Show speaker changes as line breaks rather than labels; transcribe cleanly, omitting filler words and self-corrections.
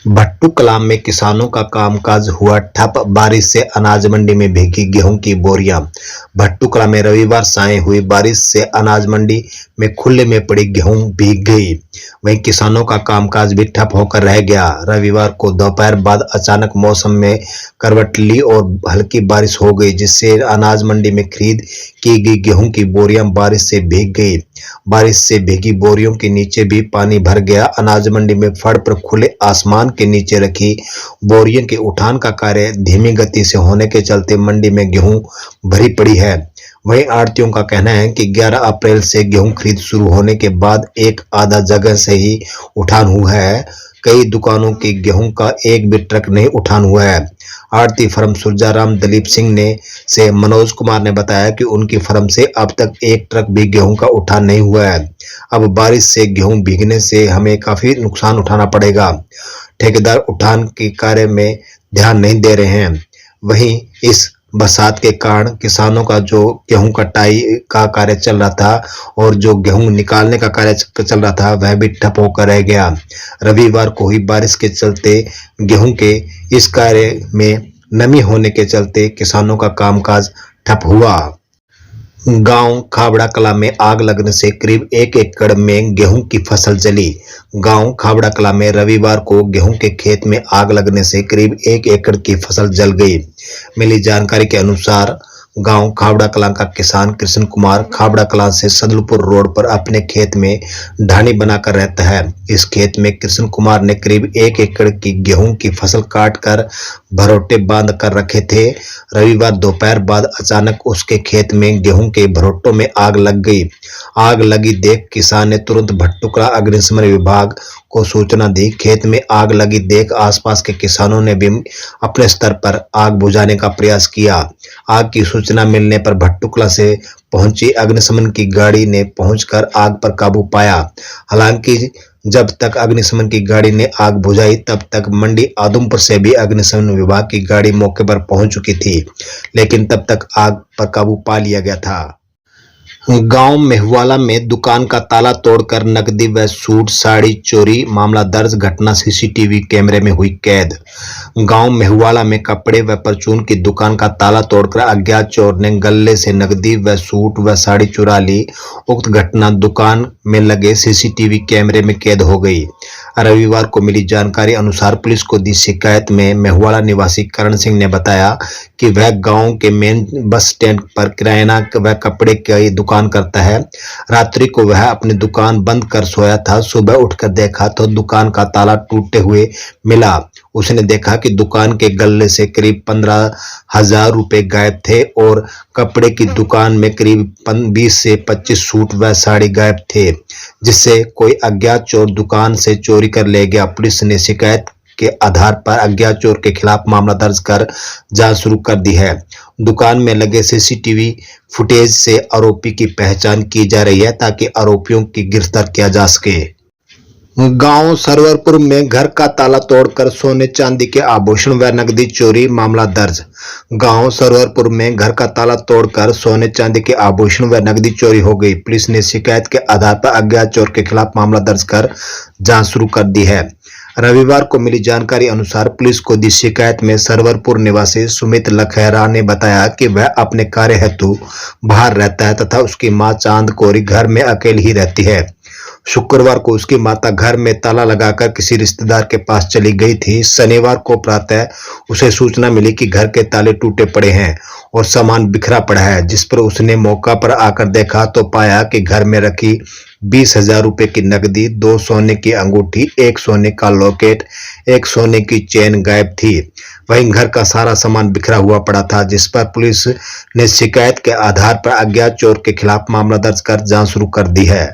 भट्टू कलां में किसानों का कामकाज हुआ ठप, बारिश से अनाज मंडी में भीगी गेहूं की बोरियां। भट्टू कलां में रविवार सायं हुई बारिश से अनाज मंडी में खुले में पड़ी गेहूं भीग गई। वहीं किसानों का कामकाज भी ठप होकर रह गया। रविवार को दोपहर बाद अचानक मौसम में करवट ली और हल्की बारिश हो गई, जिससे अनाज मंडी में खरीद की गई गेहूं की बोरियां बारिश से भीग गई। बारिश से भीगी बोरियों के नीचे भी पानी भर गया। अनाज मंडी में फड़ पर खुले आसमान के नीचे रखी बोरियों के उठान का कार्य धीमी गति से होने के चलते मंडी में गेहूं भरी पड़ी है। वहीं आढ़तियों का कहना है कि 11 अप्रैल से गेहूं खरीद शुरू होने के बाद एक आधा जगह से ही उठान हुआ है। कई दुकानों की गेहूं का एक भी ट्रक नहीं उठान हुआ है। आढ़ती फर्म सुरजाराम दलीप सिंह ने से मनोज कुमार ने बताया कि उनकी फर्म से अब तक एक ट्रक भी गेहूं का उठान नहीं हुआ है। अब बारिश से गेहूं भीगने से हमें काफी नुकसान उठाना पड़ेगा। ठेकेदार उठान के कार्य में ध्यान नहीं दे रहे हैं। वहीं इस बरसात के कारण किसानों का जो गेहूं कटाई का कार्य चल रहा था और जो गेहूं निकालने का कार्य चल रहा था वह भी ठप होकर रह गया। रविवार को हुई बारिश के चलते गेहूं के इस कार्य में नमी होने के चलते किसानों का कामकाज ठप हुआ। गांव खाबड़ा कलां में आग लगने से करीब 1 एकड़ में गेहूं की फसल जली। गांव खाबड़ा कलां में रविवार को गेहूं के खेत में आग लगने से करीब 1 एकड़ की फसल जल गई। मिली जानकारी के अनुसार गांव खाबड़ा कलां का किसान कृष्ण कुमार खाबड़ा कलां से सदलपुर रोड पर अपने खेत में ढानी बनाकर रहता है। इस खेत में कृष्ण कुमार ने करीब 1 एकड़ की गेहूं की फसल काट कर भरोटे बांध कर रखे थे। रविवार दोपहर बाद अचानक उसके खेत में गेहूं के भरोटों में आग लग गई। आग लगी देख किसान ने तुरंत भट्टू कलां अग्निशमन विभाग को सूचना दी। खेत में आग लगी देख आसपास के किसानों ने भी अपने स्तर पर आग बुझाने का प्रयास किया। आग की सूचना मिलने पर भट्टू कलां से पहुंची अग्निशमन की गाड़ी ने पहुंचकर आग पर काबू पाया। हालांकि जब तक अग्निशमन की गाड़ी ने आग बुझाई तब तक मंडी आदमपुर से भी अग्निशमन विभाग की गाड़ी मौके पर पहुंच चुकी थी, लेकिन तब तक आग पर काबू पा लिया गया था। गांव मेहवाला में दुकान का ताला तोड़कर नकदी व सूट साड़ी चोरी, मामला दर्ज, घटना सीसीटीवी कैमरे में हुई कैद। गांव मेहवाला में कपड़े व परचून की दुकान का ताला तोड़कर अज्ञात चोर ने गल्ले से नकदी व सूट व साड़ी चुरा ली। उक्त घटना दुकान में लगे सीसीटीवी कैमरे में कैद हो गई। रविवार को मिली जानकारी अनुसार पुलिस को दी शिकायत में मेहवाला निवासी करण सिंह ने बताया कि वह गांव के मेन बस स्टैंड पर किराना व कपड़े की दुकान करता है। रात्रि को वह अपनी दुकान बंद कर सोया था। सुबह उठकर देखा तो दुकान का ताला टूटे हुए मिला। उसने देखा कि दुकान के गल्ले से करीब 15,000 रुपए गायब थे और कपड़े की दुकान में करीब 20 से 25 सूट व साड़ी गायब थे, जिससे कोई अज्ञात चोर दुकान से चोरी कर ले गया। पुलिस ने शिकायत के आधार पर अज्ञात चोर के खिलाफ मामला दर्ज कर जांच शुरू कर दी है। दुकान में लगे सीसीटीवी फुटेज से आरोपी की पहचान की जा रही है ताकि आरोपियों की गिरफ्तार किया जा सके। गांव सरवरपुर में घर का ताला तोड़कर सोने चांदी के आभूषण व नकदी चोरी, मामला दर्ज। गांव सरवरपुर में घर का ताला तोड़कर सोने चांदी के आभूषण व नकदी चोरी हो गई। पुलिस ने शिकायत के आधार पर अज्ञात चोर के खिलाफ मामला दर्ज कर जांच शुरू कर दी है। रविवार को मिली जानकारी अनुसार पुलिस को दी शिकायत में सरवरपुर निवासी सुमित लखैरा ने बताया कि वह अपने कार्य हेतु बाहर रहता है तथा उसकी मां चांद कौरी घर में अकेली ही रहती है। शुक्रवार को उसकी माता घर में ताला लगाकर किसी रिश्तेदार के पास चली गई थी। शनिवार को प्रातः उसे सूचना मिली कि घर के ताले टूटे पड़े हैं और सामान बिखरा पड़ा है, जिस पर उसने मौका पर आकर देखा तो पाया कि घर में रखी 20,000 रुपए की नकदी, 2 सोने की अंगूठी, 1 सोने का लॉकेट, 1 सोने की चेन गायब थी। वहीं घर का सारा सामान बिखरा हुआ पड़ा था, जिस पर पुलिस ने शिकायत के आधार पर अज्ञात चोर के खिलाफ मामला दर्ज कर जांच शुरू कर दी है।